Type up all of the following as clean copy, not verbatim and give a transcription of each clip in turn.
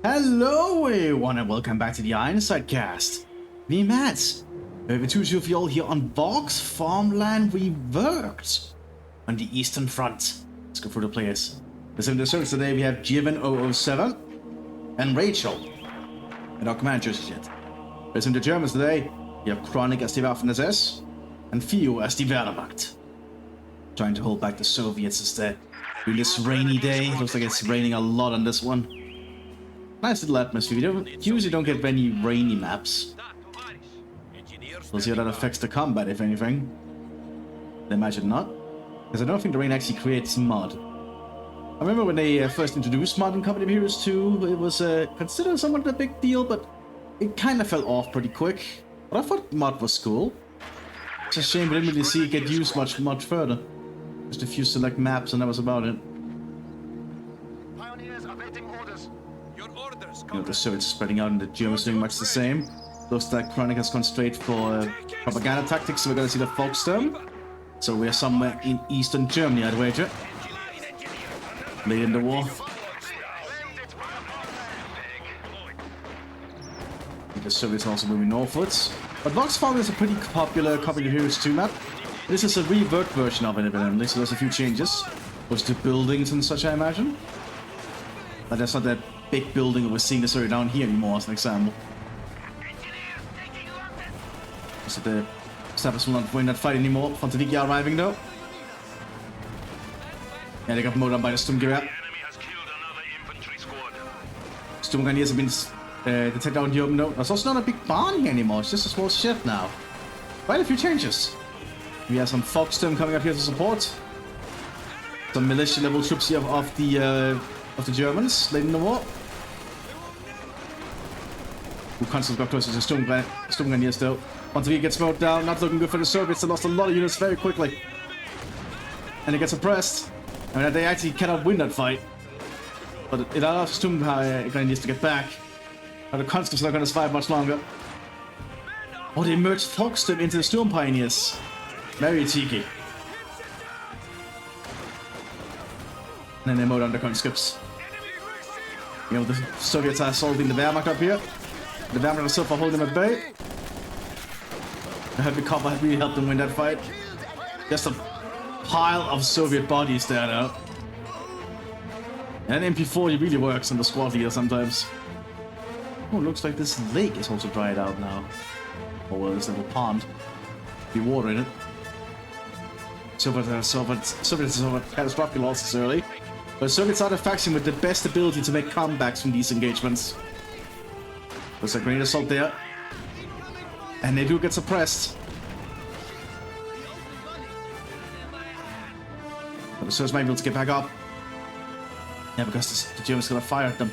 Hello everyone and welcome back to the Ironside cast. Me Mats. We have a two of you all here on Vox Farmland Reworked on the Eastern Front. Let's go through the players. In the service today we have Jiven007 and Rachel. And our command choices yet. In the Germans today, we have Chronic as the Waffen-SS and Theo as the Wehrmacht. Trying to hold back the Soviets instead. During this rainy day, it looks like it's raining a lot on this one. Nice little atmosphere. We usually don't get many rainy maps. We'll see how that affects the combat, if anything. I imagine not. Because I don't think the rain actually creates mud. I remember when they first introduced mud in Company of Heroes 2, it was considered somewhat a big deal, but it kind of fell off pretty quick. But I thought mud was cool. It's a shame we didn't really see it get used much further. Just a few select maps and that was about it. You know, the Soviets spreading out and the Germans doing much the same. Looks like Chronic has gone straight for propaganda tactics, so we're gonna see the Volkssturm. So we're somewhere in Eastern Germany, I'd wager. Late in the war. The Soviets also moving northwards. But Vox Farmland is a pretty popular Company of Heroes 2 map. This is a reworked version of it, evidently, so there's a few changes. Goes to buildings and such, I imagine. But that's not that big building we're seeing this area down here anymore, as an example. So the Sabbaths will not win that fight anymore. Fontaniki are arriving though. Yeah, they got mowed down by the Sturmgewehr. Sturmgewehr have been detected out in the open though. There's also not a big barn here anymore, it's just a small shed now. Quite a few changes. We have some Volkssturm coming up here to support. Some militia level troops here of the Germans late in the war. Who constantly got closer to Sturmgewehr though. Once he gets mowed down, not looking good for the Soviets. They lost a lot of units very quickly. And it gets suppressed. I mean, they actually cannot win that fight. But it allows Sturmgewehr to get back. But the conscripts are not going to survive much longer. Oh, they merged Volkssturm into the Sturm Pioneers. Very cheeky. And then they mowed down the conscripts. You know, the Soviets are assaulting the Wehrmacht up here. The Wehrmacht is still for holding them at bay. The heavy cover really helped them win that fight. Just a pile of Soviet bodies there now. And MP40 really works on the squad leader sometimes. Oh, looks like this lake is also dried out now. Or well, this little pond. Be water in it. Soviets are catastrophic losses early. But Soviets are the faction with the best ability to make comebacks from these engagements. There's a great assault there. And they do get suppressed. But the Soviets might be able to get back up. Yeah, because the Germans gonna fire at them.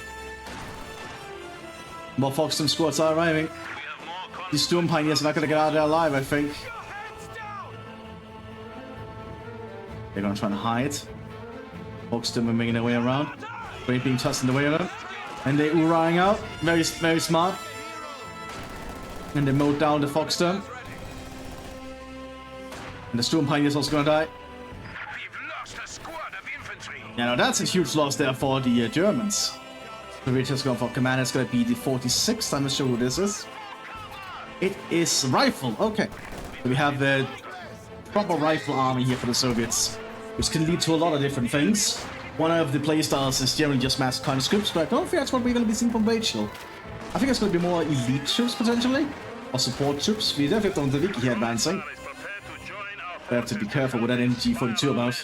More Volkssturm squads are arriving. These Sturm Pioneers are not gonna get out of there alive, I think. They're gonna try and hide. Volkssturm are making their way around. Great being tossed in the way of them. And they're Uraing out. Very, very smart. And they mowed down the Volkssturm. And the Sturm Pioneers also gonna die. Yeah, now that's a huge loss there for the Germans. So we're just going for command. It's gonna be the 46th. I'm not sure who this is. It is Rifle. Okay. So we have the proper rifle army here for the Soviets, which can lead to a lot of different things. One of the playstyles is generally just mass conscripts, but I don't think that's what we're going to be seeing from Rachel. I think it's going to be more elite troops potentially, or support troops. We definitely have the Wiki here advancing. We have to be careful with that NG42 about.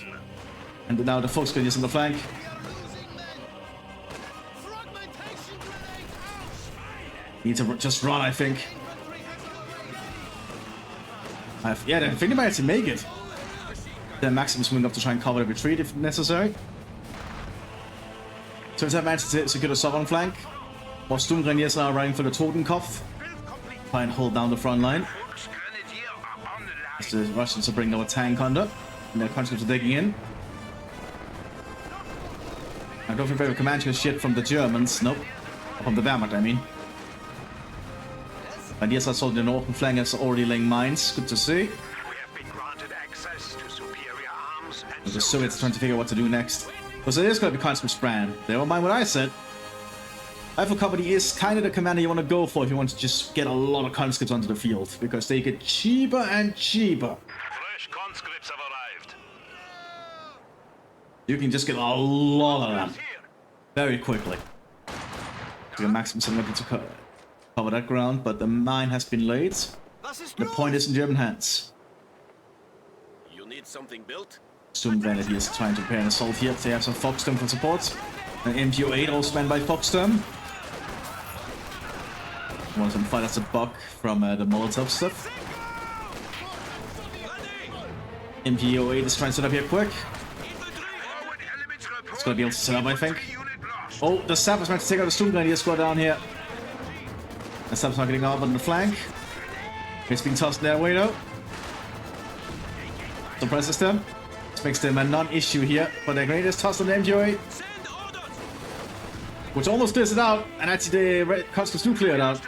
And now the Volkssturm is on the flank. Need to just run, I think. Yeah, I think they might actually make it. Then Maximus moving up to try and cover the retreat if necessary. So it's managed to secure the southern flank. More Sturmgrenadiers are running for the Totenkopf. Try and hold down the front line. As the Russians are bringing our tank under. And their conscripts are digging in. I don't think we have a command shit from the Germans. Nope. From the Wehrmacht, I mean. And yes, I saw the northern flank is already laying mines. Good to see. The Soviets are trying to figure out what to do next. Because it is going to be conscript brand. Never mind what I said. Rifle Company is kind of the commander you want to go for if you want to just get a lot of conscripts onto the field, because they get cheaper and cheaper. Fresh conscripts have arrived. You can just get a lot of them very quickly. So Maximum is looking to cover that ground, but the mine has been laid. The point is in German hands. You need something built? Sturmgrenadier is trying to prepare an assault here. They have some Foxsturm for support. An MGO8 also manned by Foxsturm. Want some fight as a bug from the Molotov stuff. MGO8 is trying to set up here quick. It's gonna be able to set up, I think. Oh, the Sap is meant to take out the Sturmgrenadier squad down here. The Sap's not getting out on the flank. It's being tossed their way though. Suppresses them. This makes them a non-issue here, but the grenade is tossed on the MGO8. Which almost clears it out, and actually the Conscripts do clear it out.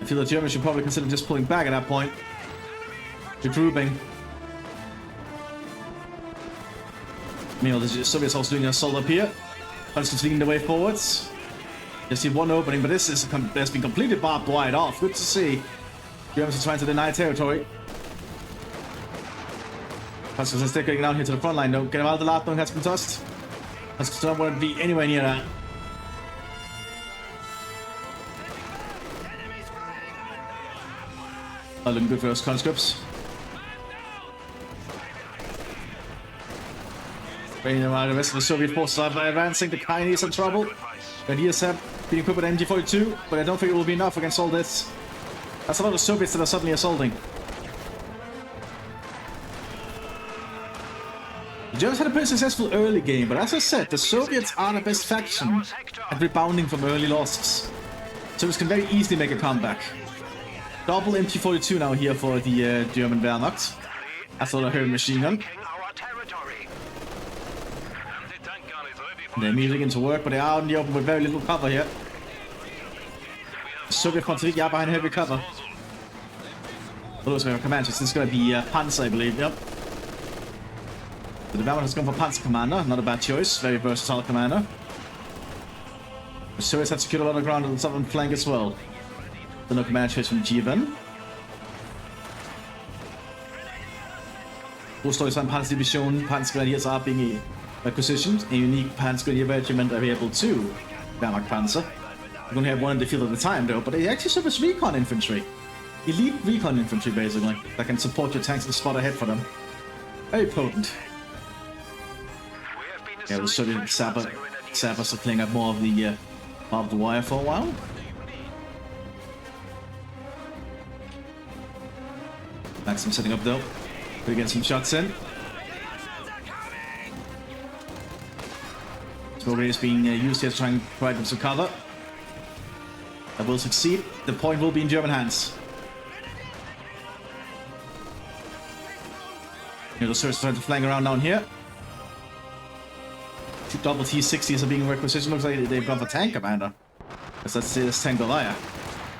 I feel the Germans should probably consider just pulling back at that point. Regrouping. Meanwhile, the Soviets also doing an assault up here. Conscripts leading the way forwards. You see one opening, but this has been completely barbed wide off. Good to see. Germans are trying to deny territory. Conscripts are still getting down here to the front line though. Get out of the Ladung has been tossed. Conscripts don't want to be anywhere near that. Looking good for those conscripts. Bringing them out, the rest of the Soviet forces are advancing. The Chinese are in trouble. The Grenadiers have been equipped with MG42, but I don't think it will be enough against all this. That's a lot of Soviets that are suddenly assaulting. The Germans had a pretty successful early game, but as I said, the Soviets are the best faction at rebounding from early losses. Soviets can very easily make a comeback. Double MT42 now here for the German Wehrmacht. That's a lot of heavy machine gun. They're immediately into work, but they are in the open with very little cover here. Soviet Infanterie are behind heavy cover. Those are commanders. This is going to be Panzer, I believe. Yep. So the Wehrmacht has gone for Panzer Commander. Not a bad choice. Very versatile commander. The Soviets have secured a lot of ground on the southern flank as well. So no command choice from Jivan. Großdeutschland Panzerdivision. Panzergrenadiers are being requisitioned. A unique Panzergrenadier regiment available to Wehrmacht Panzer. We're going to have one in the field at a time though, but they actually serve as recon infantry. Elite recon infantry basically, that can support your tanks and spot ahead for them. Very potent. Yeah, the Soviet sappers are playing up more of the wire for a while. Maxim setting up though. We get some shots in. Spoorgate is being used here to try and provide them some cover. That will succeed. The point will be in German hands. Here the Soviets are trying to flank around down here. Two double T-60s are being requisitioned. Looks like they've gone for tank commander. Because that's this tank Goliath.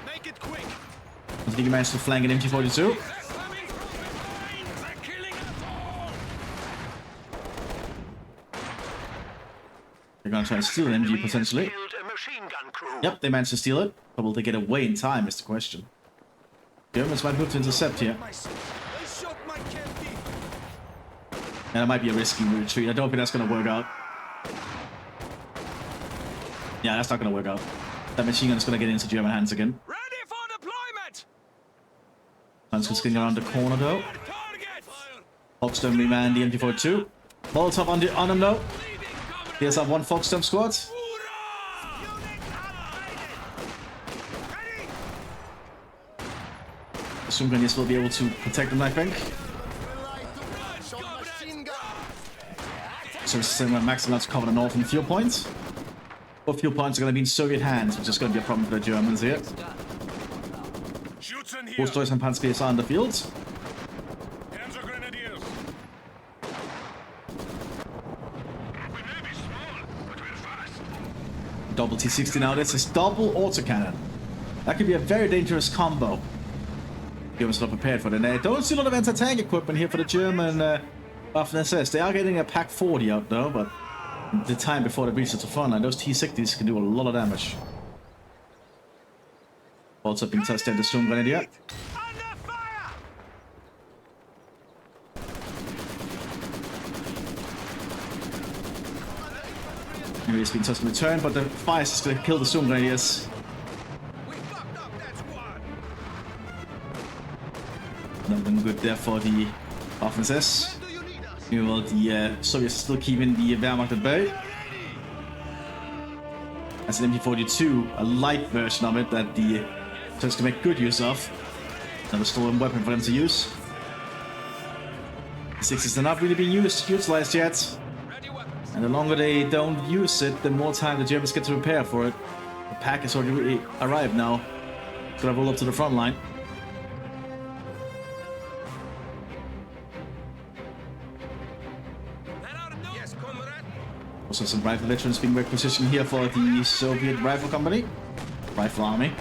I think he managed to flank an MG42. They're gonna try to steal an MG potentially. Yep, they managed to steal it. But will they get away in time is the question. Germans might move to intercept here. And it might be a risky retreat. I don't think that's gonna work out. Yeah, that's not gonna work out. That machine gun is gonna get into German hands again. Ready for deployment. Hans getting around the corner though. Foxsturm remanned the MG42. Molotov on him though. Here's our one Foxsturm squad. The Sturmgrenadiers will be able to protect them, I think. So it's Maxim to cover the northern fuel points. Both fuel points are going to be in Soviet hands, which is going to be a problem for the Germans here. Großdeutschland Panzergrenadiers are in the field. Double T-60 now. This is double autocannon. That could be a very dangerous combo. Germans not prepared for that. They don't see a lot of anti-tank equipment here for the German Waffen SS. They are getting a Pack 40 out though, but the time before they reach the front line, those T-60s can do a lot of damage. Also being touched at the storm grenadier. Under fire! Maybe it's been touched in return, but the fire is going to kill the storm grenadiers. We fucked up, that's one. Nothing good there for the Mthis. Do you need us? Meanwhile, the Soviets still keeping the Wehrmacht at bay. As an MP-42, a light version of it that the Turks can make good use of. Another stolen weapon for them to use. The 60s are not really being utilized yet. Ready weapons. And the longer they don't use it, the more time the Germans get to prepare for it. The pack has already arrived now. It's gonna roll up to the front line. That ought to do. Yes, comrade. Also some rifle veterans being requisitioned here for the Soviet Rifle Company. Rifle Army.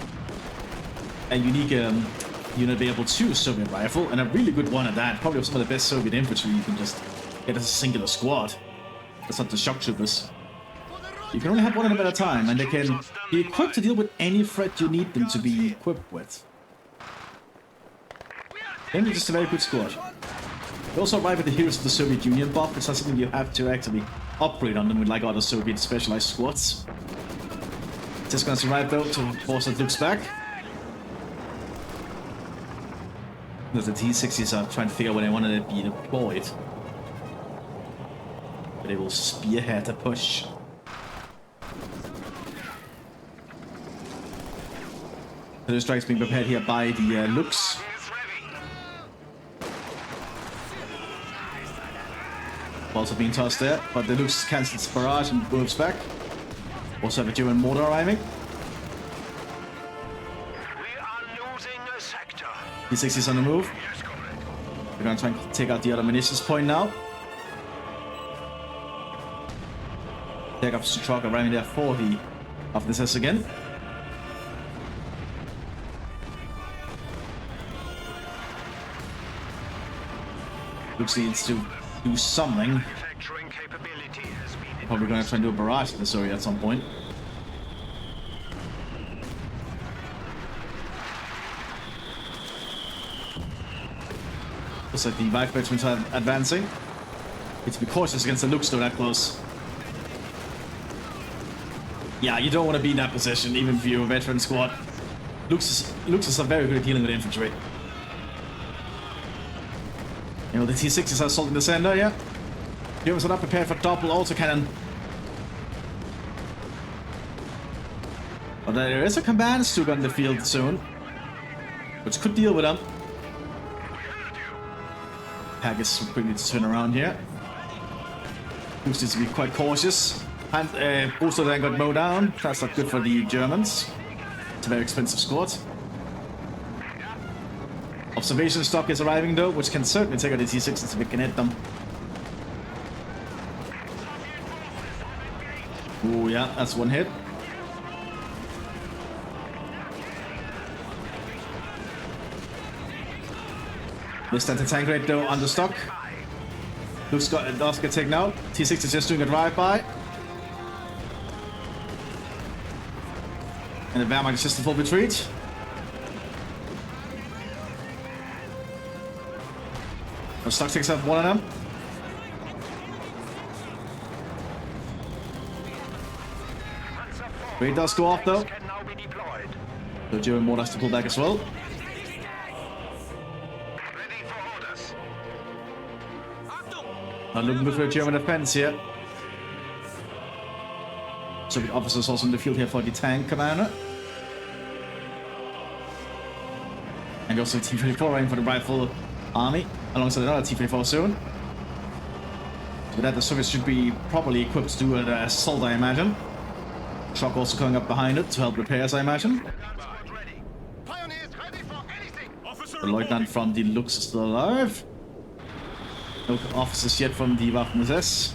A unique unit able to Soviet rifle, and a really good one at that. Probably some of the best Soviet infantry you can just get as a singular squad. That's not the shock troopers. You can only have one of them at a time, and they can be equipped to deal with any threat you need them to be equipped with. They're just a very good squad. They also arrive at the Heroes of the Soviet Union buff. It's not something you have to actually upgrade on them with like other Soviet specialized squads. Just gonna survive though to force the Dukes back. Because the T-60s are trying to figure out when they want to be deployed. But they will spearhead a push. The strikes being prepared here by the Lux. Also being tossed there, but the Lux cancels barrage and moves back. Also have a German mortar arriving. T-60s on the move. We're gonna try and take out the other munitions point now. Take up the truck arriving there for the Mthis again. Looks needs to do something. Probably gonna try and do a barrage to this area at some point. Looks like the Vice regiments are advancing. Need to be cautious against the Lux though that close. Yeah, you don't want to be in that position, even if you're a veteran squad. Luxes are very good at dealing with infantry. You know, the T-60s are assaulting the center, yeah. Germans are not prepared for double autocannon. But there is a command Stug on the field soon, which could deal with them. Pack is quickly to turn around here. Lux needs to be quite cautious. And Booster then got mowed down. That's not good for the Germans. It's a very expensive squad. Observation stock is arriving though, which can certainly take out the T-60s if we can hit them. Oh yeah, that's one hit. This anti-tank rate though under stock. Luke's got does get taken out. T-6 is just doing a drive-by. And the Wehrmacht is just a full retreat. The stock takes out one of them. Rate does go off though. The German mortar has to pull back as well. Not looking good for a German defense here. Soviet officers also in the field here for the tank commander. And also T-34 aiming for the rifle army, alongside another T-34 soon. So with that, the Soviets should be properly equipped to do an assault, I imagine. Truck also coming up behind it to help repairs, I imagine. The lieutenant from the Lux is still alive. No officers yet from the Mthis.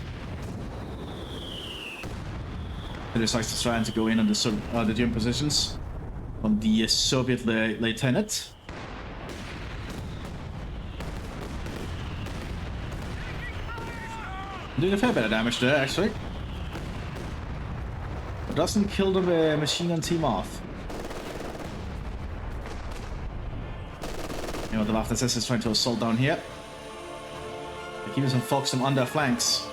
It is like trying to go in on the German positions from the Soviet lieutenant. Doing a fair bit of damage there, actually. doesn't kill the machine gun team off. You know, the Mthis is trying to assault down here. They're keeping some folks on their flanks.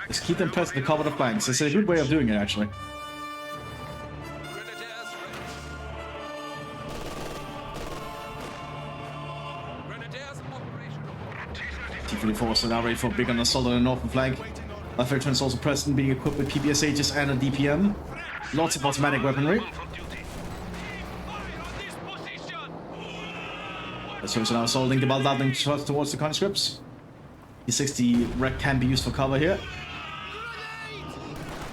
Just keep them pressed to cover the flanks. It's a good way of doing it, actually. T-34 so now ready for a big on assault on the northern flank. Left veteran is also present, being equipped with PPSHs and a DPM. Lots of automatic weaponry. The service are now assaulting the Baldadling towards the conscripts. T-60 wreck can be used for cover here.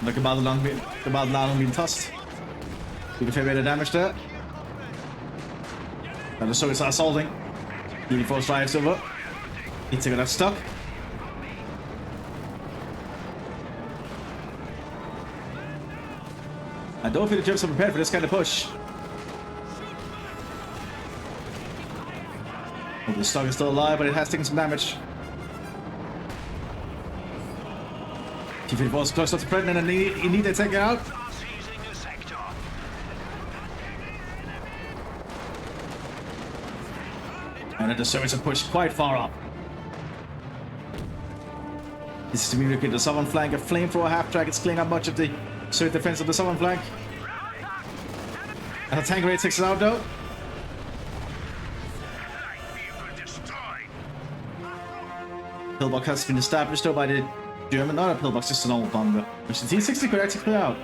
The Baldadling being tossed. Doing a fair bit of damage there. And the service are assaulting. T-34 drives over. It's got stuck. I don't feel the Germans are prepared for this kind of push. Oh, the stock is still alive, but it has taken some damage. T-34 is close to the pregnant and you need to take it out. And the Soviets are pushed quite far up. This is to relocate the southern flank. A flamethrower half-track is clearing up much of the Soviet defense of the southern flank. And the tank rate takes it out though. Pillbox has been established though by the German. Not a pillbox, just an old bunker. Which the T-60 could actually clear out.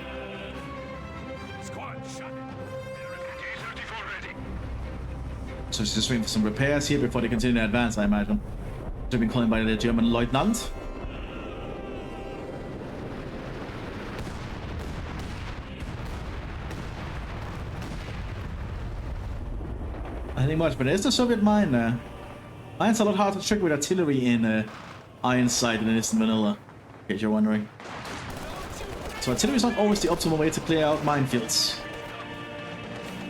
So it's just waiting for some repairs here before they continue to advance, I imagine. They've been called by the German lieutenant. I think much, but there's the Soviet mine there. Mine's a lot harder to trick with artillery in Ironside than it is in Manila, in case you're wondering. So artillery is not always the optimal way to clear out minefields.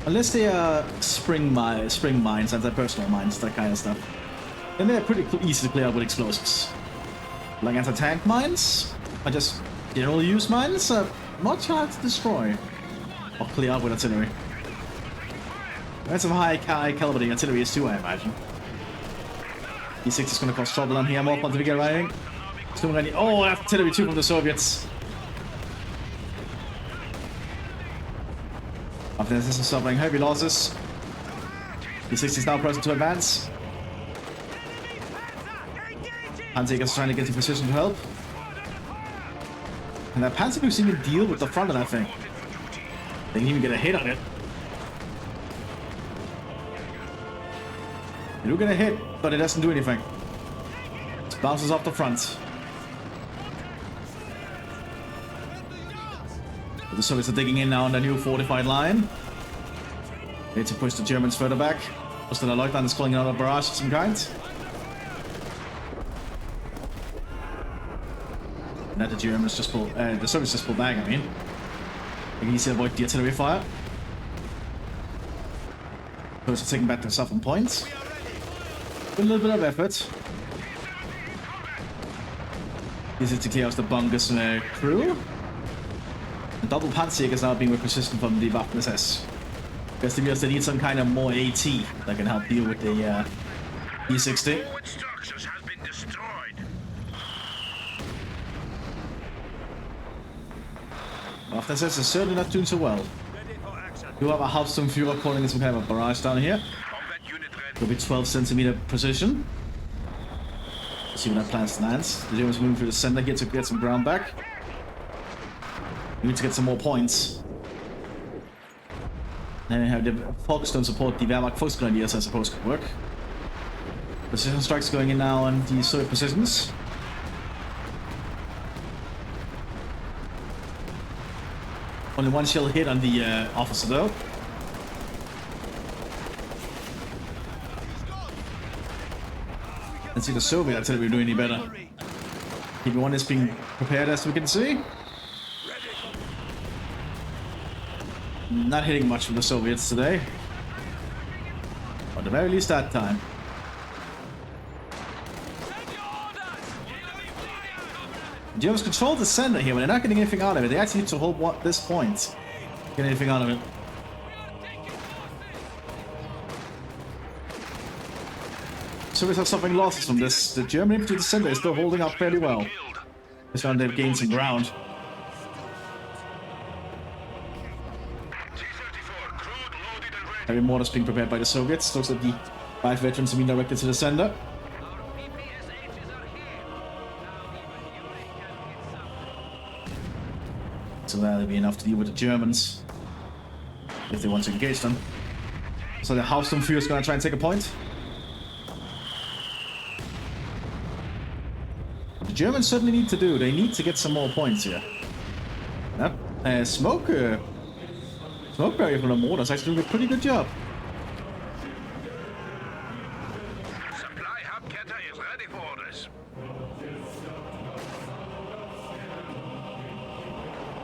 Unless they are spring mines, anti-personnel mines, that kind of stuff. Then they're pretty easy to clear out with explosives. Like anti-tank mines, or just general use mines, are much harder to destroy. Or clear out with artillery. That's some high caliber artillery is too, I imagine. E6 is going to cause trouble on here. More pontifical riding. Oh, that's artillery too from the Soviets. After this is suffering heavy losses. E6 is now present to advance. Panzer is trying to get in position to help. And that Panzer can even deal with the front of that thing. They can even get a hit on it. They do get a hit, but it doesn't do anything. It bounces off the front. But the Soviets are digging in now on the new fortified line. They need to push the Germans further back. Most of the lieutenant is calling out a barrage of some kind. And that the Germans just pull, the Soviets just pull back, I mean. They can easily avoid the artillery fire. Those are taking back the southern points. With a little bit of effort. Easy to clear out the bunkers and crew. The double Panzer is now being requisitioned from the Waffen-SS. Guess they need some kind of more AT that can help deal with the E60. Waffen-SS is certainly not doing so well. You have a Hauptsturmführer calling in some kind of a barrage down here. Will be 12 centimeter precision. Let's see when that plans lands. The Germans moving through the center here to get some ground back. We need to get some more points. Then we have the Folkestone support the Wehrmacht Volksgrenadiers, I suppose could work. Precision strikes going in now on the Soviet positions. Only one shell hit on the officer though. Let's see the Soviet artillery doing any better. PP1 is being prepared as we can see. Not hitting much from the Soviets today. Or at the very least that time. Germans control the center here, but they're not getting anything out of it. They actually need to hold this point. Get anything out of it. So we have suffering losses from this. The German infantry to the center is still holding up fairly well. This round they've gained some ground. Heavy mortars being prepared by the Soviets. Looks like the 5 veterans are being directed to the center. So that'll be enough to deal with the Germans if they want to engage them. So the Hauptsturmführer is going to try and take a point. The Germans certainly need to do. They need to get some more points here. Yep. Smoke barrier from the mortars actually doing a pretty good job. Supply hub getter is ready for orders.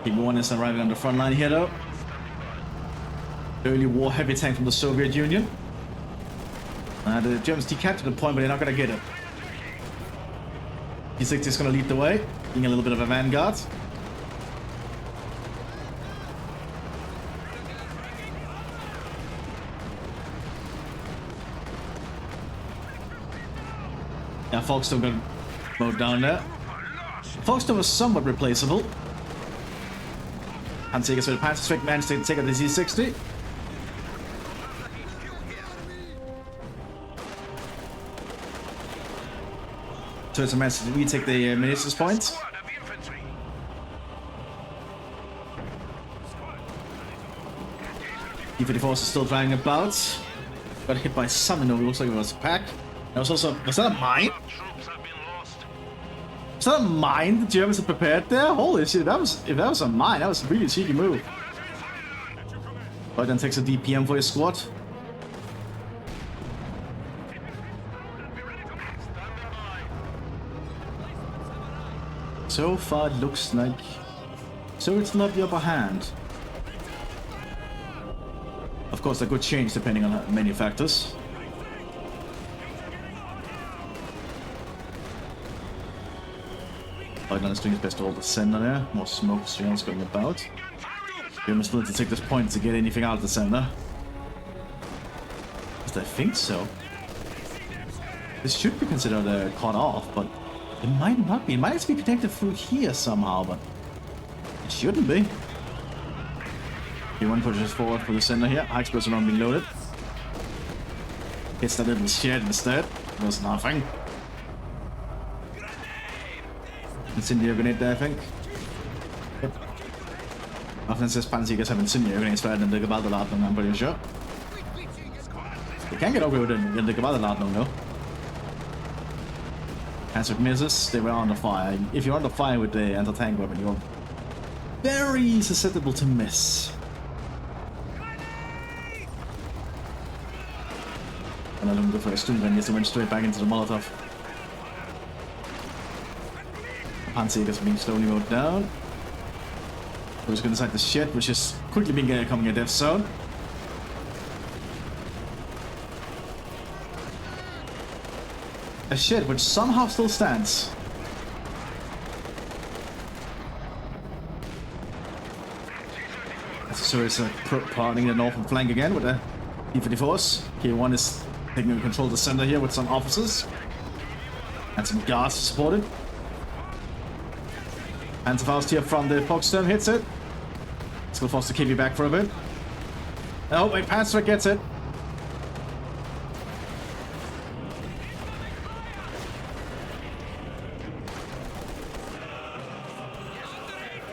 P1 is arriving on the front line here though. Early war heavy tank from the Soviet Union. The Germans decaptured the point, but they're not going to get it. P6 is going to lead the way, being a little bit of a vanguard. Yeah, Folkestone got mowed down there. Folkestone was somewhat replaceable. Hansegas with a Panzerstrike managed to take out the Z60. Turns a managed to retake the Mthis point. D-54 is still driving about. Got hit by something though, it looks like it was a pack. That was also... was that a mine? Was that a mine the Germans had prepared there? Holy shit, if that was a mine, that was a really cheeky move. But then takes a DPM for his squad. So far it looks like Soviets still have the upper hand. Of course that could change depending on many factors. Leutnant is doing his best to hold the center there. More smoke streams going about. Germans still need to take this point to get anything out of the center. I think so. This should be considered cut off, but it might not be. It might actually be connected through here somehow, but it shouldn't be. P1 pushes forward for the center here. High explosive round being loaded. Hits that little shed instead. Does nothing. Incendiary grenade there, I think. Yep. Often says Panzergers have incendiary grenades rather than the Gewalterladung, I'm pretty sure. They can get over with in the Gewalterladung though. As with misses, they were under fire. If you're under fire with the anti-tank weapon, you're very susceptible to miss. And I don't go for a Sturmgren, yes, they went straight back into the Molotov. Panzergers being slowly mowed down. Who's going inside the shed, which is quickly becoming a death zone. A shed which somehow still stands. So it's parting the northern flank again with the D-54s. K1 is taking control of the center here with some officers. And some guards to support it. Panzerfaust here from the Folkestone hits it. Still forced to keep you back for a bit. Oh, wait, Panzer gets it.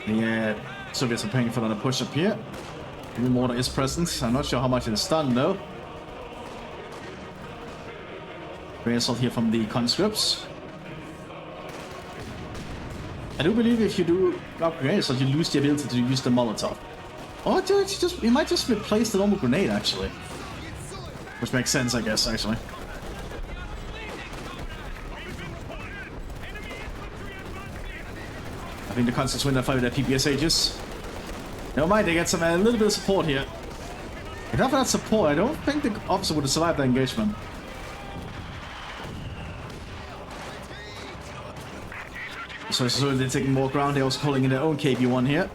The Soviets are paying for another push up here. The mortar is present. I'm not sure how much it is stunned though. Great assault here from the conscripts. I do believe if you do upgrade assault, you lose the ability to use the Molotov. Or you might just replace the normal grenade actually. Which makes sense, I guess, actually. I think the conscripts win that fight with their PPSHs. Never mind, they get some a little bit of support here. If not for that support, I don't think the officer would have survived that engagement. So they're taking more ground. They're also calling in their own KB-1 here.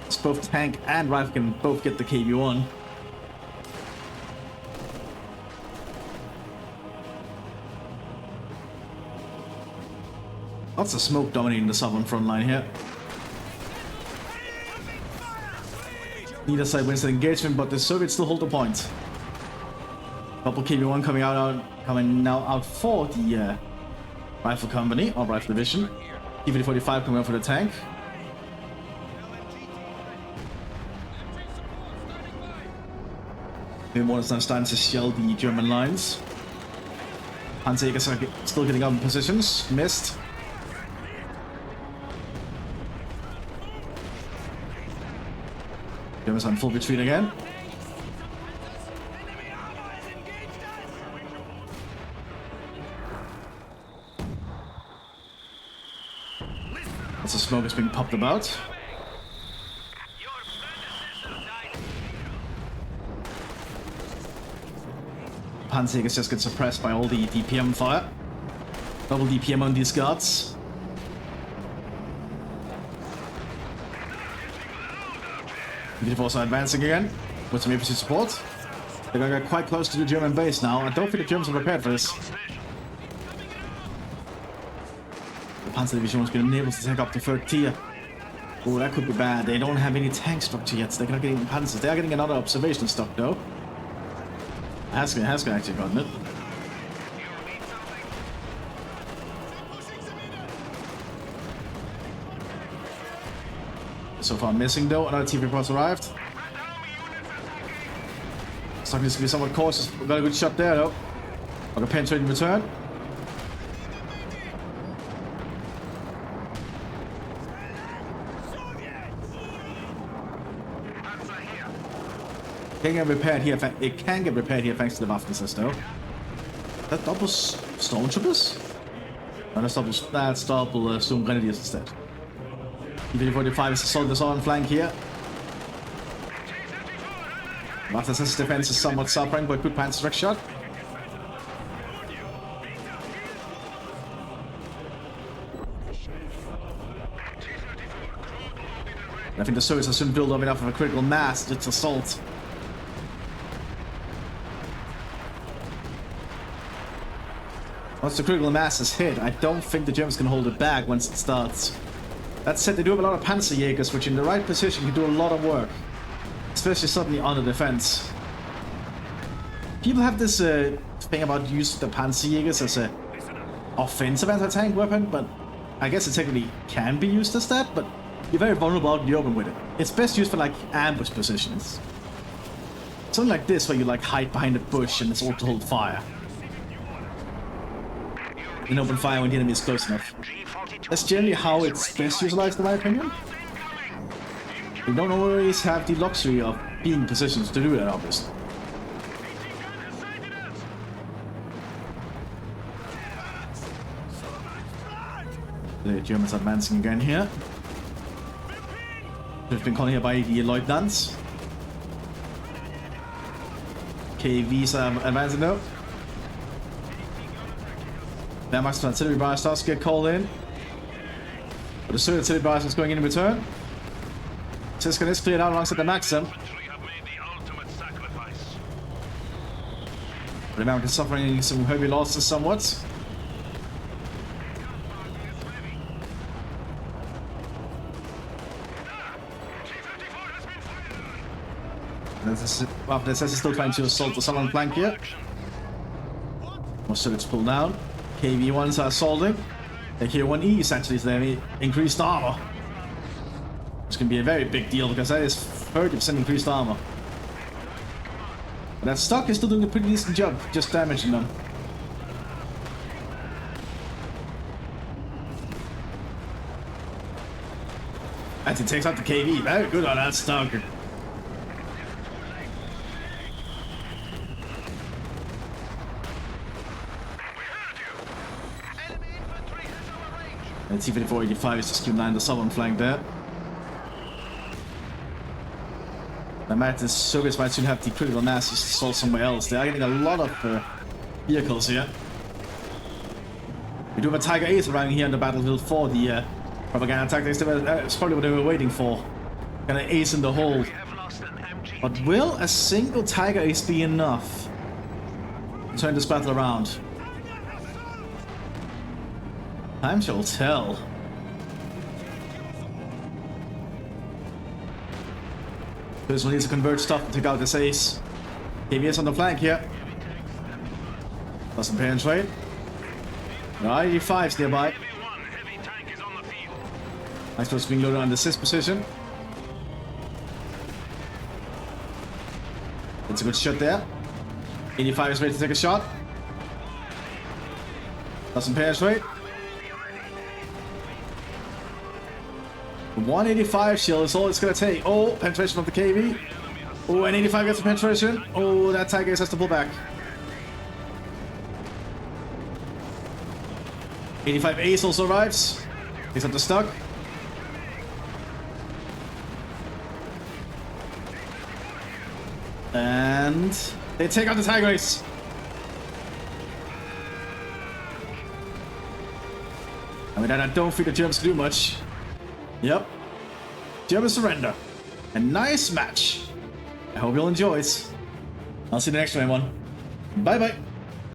It's both tank and rifle can both get the KB-1. Lots of smoke dominating the southern front line here. Neither side wins the engagement, but the Soviets still hold the point. Couple KB-1 coming now out for the rifle company or rifle division. TV-45 coming out for the tank. One is now starting to shell the German lines. Panzerjägers are still getting up in positions. Missed. Germans on full retreat again. Lots of smoke is being popped about. Panzerjägers just get suppressed by all the DPM fire. Double DPM on these guards. Mthis also advancing again with some infantry support. They're gonna get quite close to the German base now. I don't think the Germans are prepared for this. The Panzer Division has been able to take up the third tier. Oh, that could be bad. They don't have any tank structure yet, so they're not getting panzers. They are getting another observation stock though. Haskell actually gotten it. So far missing though. Another TV reports arrived. Stock needs to be somewhat cautious. Got a good shot there though. Got a penetrate in return. Can get repaired here. It can get repaired here thanks to the Mthis though. That double stormtroopers? No, that's double storm grenadiers instead. TV-45 is assault this on flank here. Mthis' defense is somewhat suffering, but good panzer strike shot. I think the Soviets have soon built up enough of a critical mass to assault. Once the critical mass is hit, I don't think the Germans can hold it back once it starts. That said, they do have a lot of Panzerjägers, which in the right position can do a lot of work. Especially suddenly on the defense. People have this thing about using the Panzerjägers as an offensive anti-tank weapon, but I guess it technically can be used as that, but you're very vulnerable out in the open with it. It's best used for like ambush positions. Something like this where you like hide behind a bush and it's all to hold fire. And open fire when the enemy is close enough. That's generally how it's best utilized in my opinion. You don't always have the luxury of being positioned to do that, obviously. The Germans advancing again here. They've been called here by the Lieutenants. KVs are advancing now. Wehrmacht's artillery barrage starts to get called in. But the Soviet artillery barrage is going in return. Siskan is cleared out alongside the Maxim. The Americans suffering some heavy losses somewhat. Mthis is still trying to assault the southern flank here. More Soviets pull down. KV-1s are assaulting. The K-1E essentially is their increased armor. It's going to be a very big deal because that is 30% increased armor. But that stock is still doing a pretty decent job, just damaging them. As it takes out the KV, very good on that stock. And T-5485 is just keeping an eye on the southern flank there. The Soviets might soon have the critical mass installed somewhere else. They are getting a lot of vehicles here. We do have a Tiger Ace arriving here on the battlefield for the propaganda tactics. That's probably what they were waiting for. Gonna ace in the hole. But will a single Tiger Ace be enough to turn this battle around? Time shall tell. This one needs to convert stuff to take out this ace. KVS on the flank here. Doesn't penetrate. No, 85's nearby. Nice was being loaded on the assist position. It's a good shot there. 85 is ready to take a shot. Doesn't penetrate. 185 shield is all it's gonna take. Oh, penetration of the KV. Oh, and 85 gets the penetration. Oh, that Tiger Ace has to pull back. 85 Ace also arrives. He's up to stuck. And they take out the Tiger Ace. I mean, I don't think the Germans can do much. Yep. German surrender. A nice match. I hope you'll enjoy it. I'll see you in the next one. Bye bye.